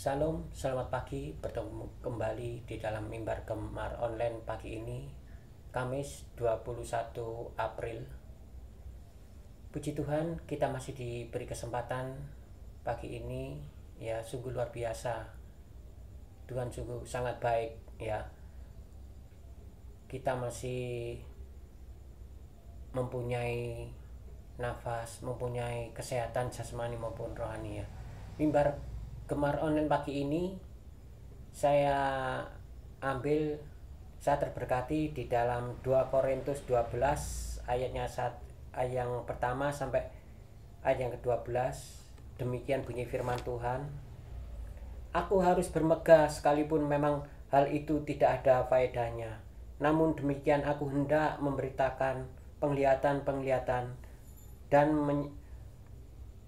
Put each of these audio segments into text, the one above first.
Salam, selamat pagi. Bertemu kembali di dalam mimbar Gemar Online pagi ini, Kamis 21 April. Puji Tuhan, kita masih diberi kesempatan pagi ini. Ya, sungguh luar biasa. Tuhan sungguh sangat baik, ya. Kita masih mempunyai nafas, mempunyai kesehatan jasmani maupun rohani, ya. Mimbar Gemar Online pagi ini saya terberkati di dalam 2 Korintus 12 ayatnya ayat yang pertama sampai ayat yang ke-12. Demikian bunyi firman Tuhan. Aku harus bermegah sekalipun memang hal itu tidak ada faedahnya. Namun demikian aku hendak memberitakan penglihatan-penglihatan dan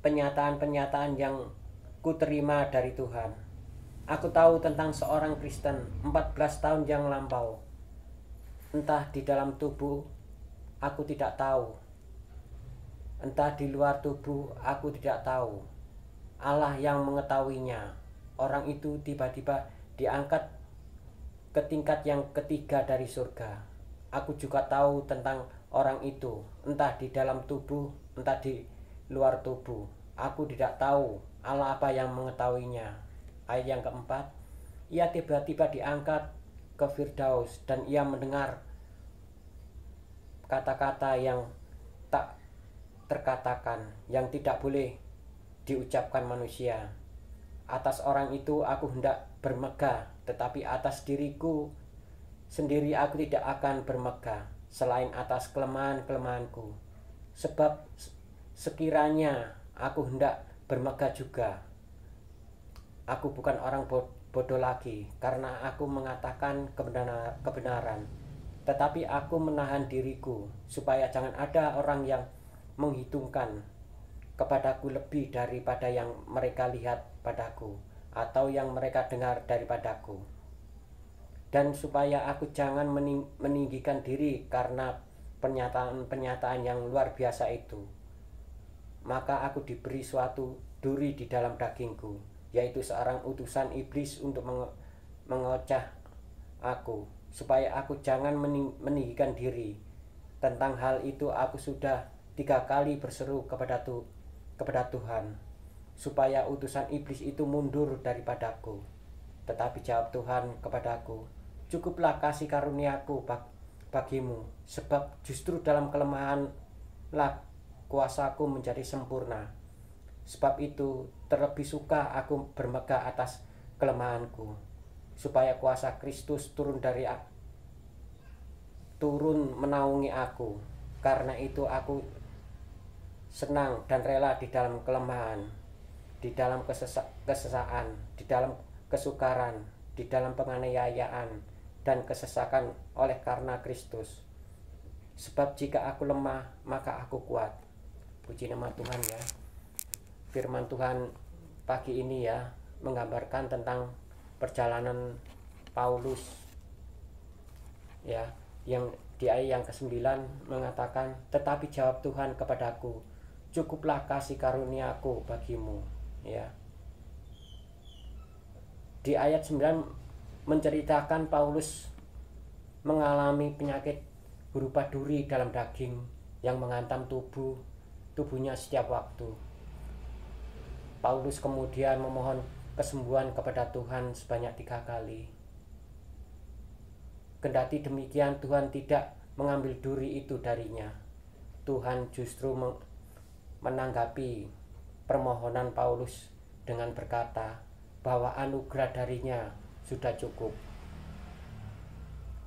penyataan-penyataan yang kuterima dari Tuhan. Aku tahu tentang seorang Kristen 14 tahun yang lampau. Entah di dalam tubuh, aku tidak tahu. Entah di luar tubuh, aku tidak tahu. Allah yang mengetahuinya. Orang itu tiba-tiba diangkat ke tingkat yang ketiga dari surga. Aku juga tahu tentang orang itu, entah di dalam tubuh, entah di luar tubuh. Aku tidak tahu. Allah apa yang mengetahuinya. Ayat yang keempat, ia tiba-tiba diangkat ke Firdaus dan ia mendengar kata-kata yang tak terkatakan, yang tidak boleh diucapkan manusia. Atas orang itu aku hendak bermegah, tetapi atas diriku sendiri aku tidak akan bermegah, selain atas kelemahan-kelemahanku. Sebab sekiranya aku hendak bermegah juga, aku bukan orang bodoh lagi, karena aku mengatakan kebenaran. Tetapi aku menahan diriku, supaya jangan ada orang yang menghitungkan kepadaku lebih daripada yang mereka lihat padaku, atau yang mereka dengar daripadaku. Dan supaya aku jangan meninggikan diri karena pernyataan-pernyataan yang luar biasa itu, maka aku diberi suatu duri di dalam dagingku, yaitu seorang utusan iblis untuk mengocah aku, supaya aku jangan meninggikan diri. Tentang hal itu aku sudah 3 kali berseru kepada Tuhan, supaya utusan iblis itu mundur daripadaku. Tetapi jawab Tuhan kepadaku, cukuplah kasih karuniaku bagimu, sebab justru dalam kelemahanlah kuasaku menjadi sempurna. Sebab itu terlebih suka aku bermegah atas kelemahanku, supaya kuasa Kristus turun menaungi aku. Karena itu aku senang dan rela di dalam kelemahan, di dalam kesesaan, di dalam kesukaran, di dalam penganiayaan dan kesesakan oleh karena Kristus. Sebab jika aku lemah, maka aku kuat. Puji nama Tuhan, ya. Firman Tuhan pagi ini, ya, menggambarkan tentang perjalanan Paulus, ya, yang di ayat yang ke-9 mengatakan, tetapi jawab Tuhan kepadaku, cukuplah kasih karuniaku bagimu, ya. Di ayat 9 menceritakan Paulus mengalami penyakit berupa duri dalam daging yang menghantam tubuhnya setiap waktu. Paulus kemudian memohon kesembuhan kepada Tuhan sebanyak 3 kali. Kendati demikian, Tuhan tidak mengambil duri itu darinya. Tuhan justru menanggapi permohonan Paulus dengan berkata bahwa anugerah darinya sudah cukup.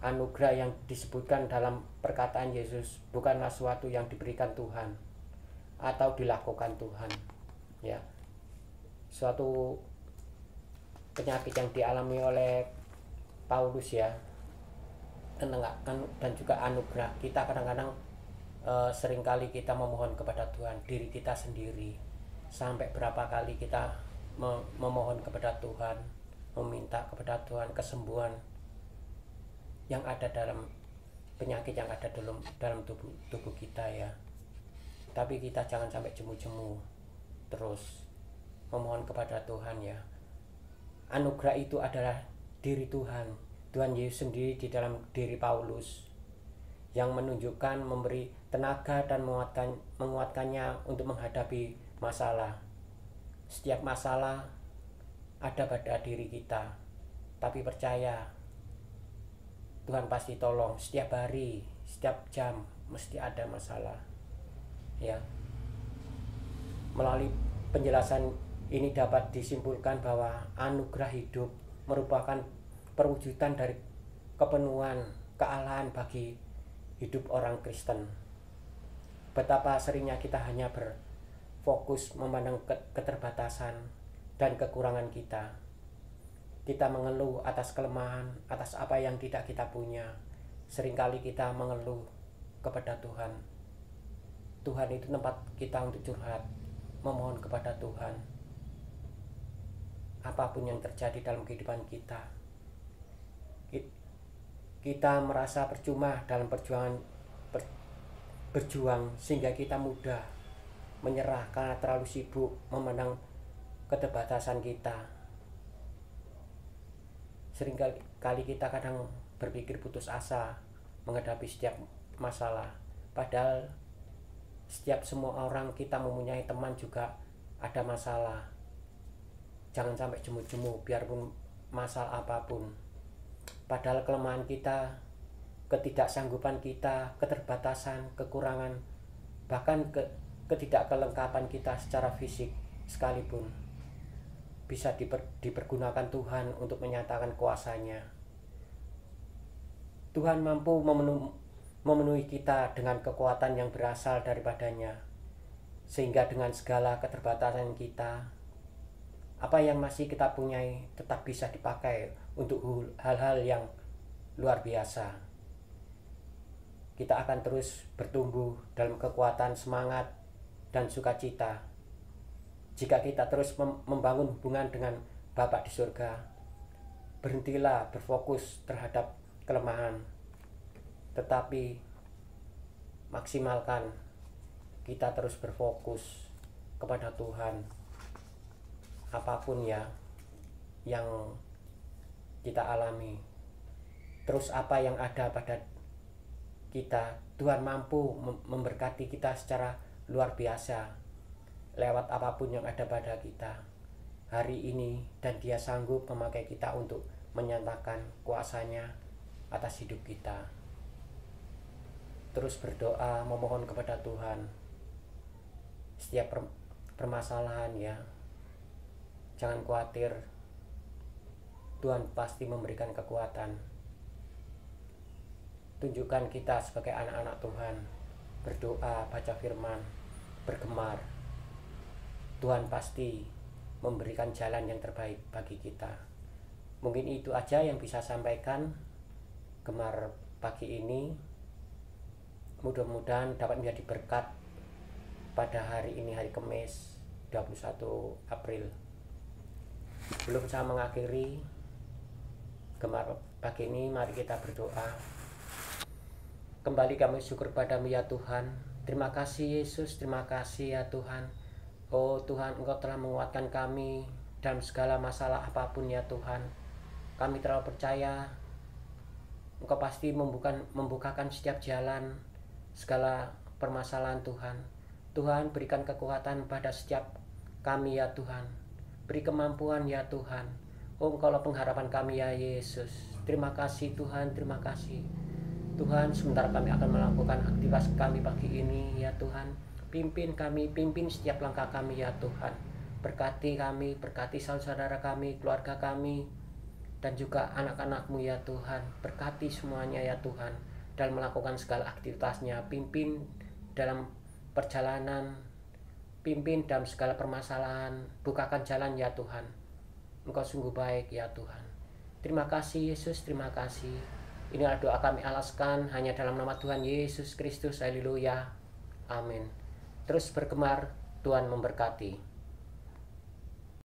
Anugerah yang disebutkan dalam perkataan Yesus bukanlah suatu yang diberikan Tuhan atau dilakukan Tuhan, ya. Suatu penyakit yang dialami oleh Paulus, ya, dan juga anugerah. Kita kadang-kadang seringkali kita memohon kepada Tuhan diri kita sendiri. Sampai berapa kali kita memohon kepada Tuhan, meminta kepada Tuhan kesembuhan yang ada dalam penyakit yang ada dalam tubuh kita, ya. Tapi kita jangan sampai jemu-jemu terus memohon kepada Tuhan, ya. anugerah itu adalah diri Tuhan, Tuhan Yesus sendiri di dalam diri Paulus, yang menunjukkan, memberi tenaga dan menguatkannya untuk menghadapi masalah. Setiap masalah ada pada diri kita, tapi percaya Tuhan pasti tolong. Setiap hari, setiap jam mesti ada masalah, ya. Melalui penjelasan ini dapat disimpulkan bahwa anugerah hidup merupakan perwujudan dari kepenuhan kealahan bagi hidup orang Kristen. Betapa seringnya kita hanya berfokus memandang keterbatasan dan kekurangan kita. Kita mengeluh atas kelemahan, atas apa yang tidak kita punya. Seringkali kita mengeluh kepada Tuhan. Tuhan itu tempat kita untuk curhat, memohon kepada Tuhan. Apapun yang terjadi dalam kehidupan kita, kita merasa percuma dalam berjuang sehingga kita mudah menyerah karena terlalu sibuk memandang keterbatasan kita. Seringkali kita kadang berpikir putus asa menghadapi setiap masalah, padahal semua orang kita mempunyai teman juga ada masalah. Jangan sampai jemu-jemu biarpun masalah apapun. Padahal kelemahan kita, ketidaksanggupan kita, keterbatasan, kekurangan, bahkan ketidakkelengkapan kita secara fisik sekalipun bisa dipergunakan Tuhan untuk menyatakan kuasa-Nya. Tuhan mampu memenuhi kita dengan kekuatan yang berasal daripadanya, sehingga dengan segala keterbatasan kita, apa yang masih kita punyai tetap bisa dipakai untuk hal-hal yang luar biasa. Kita akan terus bertumbuh dalam kekuatan semangat dan sukacita jika kita terus membangun hubungan dengan Bapa di surga. Berhentilah berfokus terhadap kelemahan, tetapi maksimalkan kita terus berfokus kepada Tuhan. Apapun ya yang kita alami, terus apa yang ada pada kita, Tuhan mampu memberkati kita secara luar biasa lewat apapun yang ada pada kita hari ini, dan Dia sanggup memakai kita untuk menyatakan kuasa-Nya atas hidup kita. Terus berdoa, memohon kepada Tuhan setiap permasalahan, ya. Jangan khawatir, Tuhan pasti memberikan kekuatan. Tunjukkan kita sebagai anak-anak Tuhan, berdoa, baca firman, bergemar. Tuhan pasti memberikan jalan yang terbaik bagi kita. Mungkin itu aja yang bisa sampaikan Gemar pagi ini. Mudah-mudahan dapat menjadi berkat pada hari ini, hari Kamis 21 April. Belum saya mengakhiri Gemar pagi ini, mari kita berdoa. Kembali kami syukur padamu ya Tuhan. Terima kasih Yesus, terima kasih ya Tuhan. Oh Tuhan, Engkau telah menguatkan kami dalam segala masalah apapun ya Tuhan. Kami terlalu percaya Engkau pasti membukakan setiap jalan, segala permasalahan Tuhan. Tuhan, berikan kekuatan pada setiap kami ya Tuhan. Beri kemampuan ya Tuhan. Oh, Engkaulah pengharapan kami ya Yesus. Terima kasih Tuhan, terima kasih Tuhan. Sementara kami akan melakukan aktivitas kami pagi ini ya Tuhan, pimpin kami, pimpin setiap langkah kami ya Tuhan. Berkati kami, berkati saudara kami, keluarga kami, dan juga anak-anak-Mu ya Tuhan. Berkati semuanya ya Tuhan dalam melakukan segala aktivitasnya. Pimpin dalam perjalanan, pimpin dalam segala permasalahan. Bukakan jalan ya Tuhan. Engkau sungguh baik ya Tuhan. Terima kasih Yesus, terima kasih. Inilah doa kami alaskan hanya dalam nama Tuhan Yesus Kristus. Haleluya. Amin. Terus bergemar, Tuhan memberkati.